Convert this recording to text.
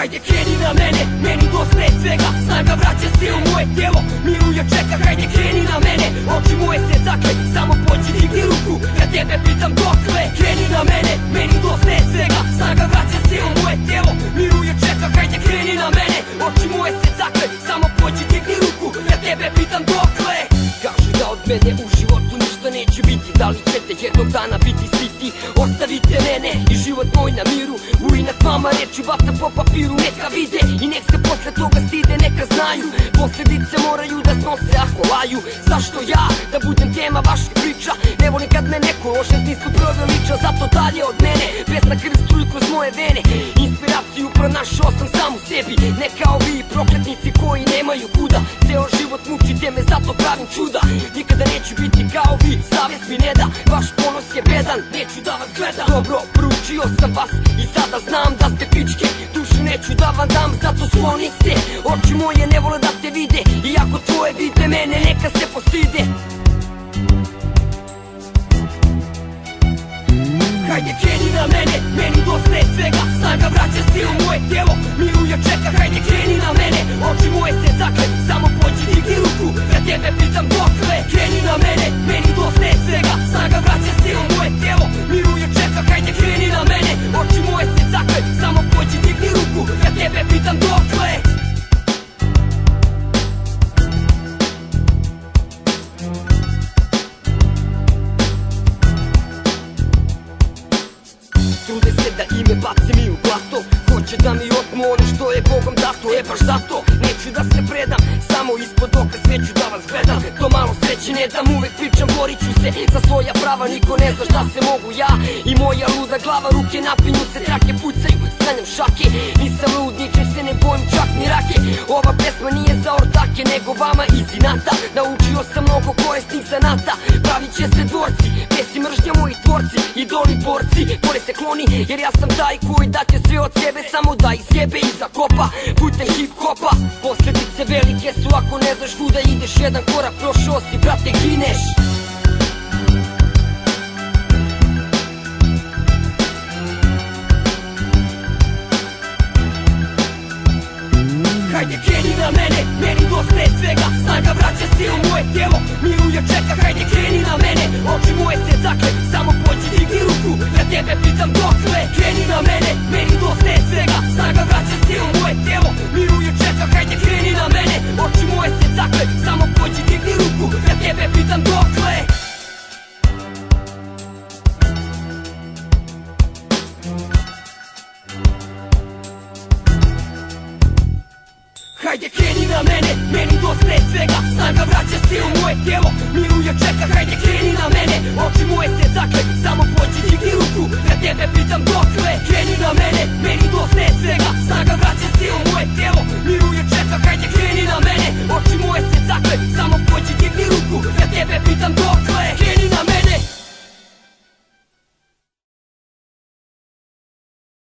Hajde kreni na mene, meni dosta je svega. Snaga vraća se u moje tijelo, miruje čeka. Hajde kreni na mene, oči moje se zakle. Samo pođi digni ruku, ja tebe pitam dokle. Kreni na mene, meni dosta je svega. Snaga vraća se u moje tijelo, miruje čeka. Hajde kreni na mene, oči moje se zakle. Samo pođi digni ruku, ja tebe pitam dokle. Kažu da od mene u životu ništa neće biti. Da li ćete jednog dana biti siti? Ostavite mene i život moj na miru. U inat vama reči bata po papiru. Neka vide i nek se posle toga stide. Neka znaju, posledice moraju da snose ako laju. Zašto ja da budem tema vaših priča? Ne volim kad me neko loše smislu proveliča. Zato dalje od mene, pesna krv struji kroz moje vene. Inspiraciju pronašao sam sam u sebi. Ne kao vi prokletnici koji nemaju kuda. Ceo život mučite me, zato pravim čuda. Nikada neću biti kao vi, savjest mi ne da. Vaš ponos je bedan, neću da vas gledam. Dobro, proučio sam vas i sada znam da ste pičke. Dušu neću da vam dam, zato skloni se. Oči moje ne vole da te vide, iako tvoje vide mene, neka se postide. Hajde kreni na mene, meni dosta je svega. Snaga vraća se u moje tijelo, miruje čeka. Hajde kreni na mene, oči moje se zakle. Samo pođi digni ruku, ja tebe pitam dokle. Kreni na mene, meni dosta je svega. Snaga vraća se u moje tijelo, miruje čeka. Hajde kreni na mene, oči moje se zakle. Samo pođi digni ruku, ja tebe pitam dokle. Trude se da ime bacim i u blato. Hoće da mi otmu ono što je Bogom dato. Baš zato neću da se predam. Samo ispod oka sveću da vas gledam. To malo sreće ne dam, uvek pričam, borit ću se za svoja prava. Niko ne zna šta se mogu ja i moja luda glava. Ruke napinju se, trake pucaju, stanjam šake. Nisam lud, ničem se ne bojim, čak ni rake. Ova pesma nije za ortake, nego vama iz inata. Naučio sam mnogo korisnih zanata. Pravit će se dvorci, pesi mržnja moji tvorci. Idoli borci, bore se kloni, jer ja sam taj koji daće sve od sebe. Samo da ih sjebe i zakopa putem hip-hopa. Posledice velike su ako ne znaš kuda ideš. Jedan korak prošao si, brate, gineš. Hajde kreni na mene, meni dosta je svega. Snaga vraća se u moje tijelo, miruje čeka. Hajde kreni na mene, oči moje se zakle. Samo pođi digni ruku, ja tebe pitam dokle. Kreni na mene, meni dosta je svega. Snaga vraća se u moje tijelo, miruje čeka. Hajde kreni na mene, oči moje se zakle. Samo pođi digni ruku, ja tebe pitam dokle. Hajde kreni na mene, meni dosta je svega. Snaga vraća se u moje tijelo, miruje čeka. Hajde kreni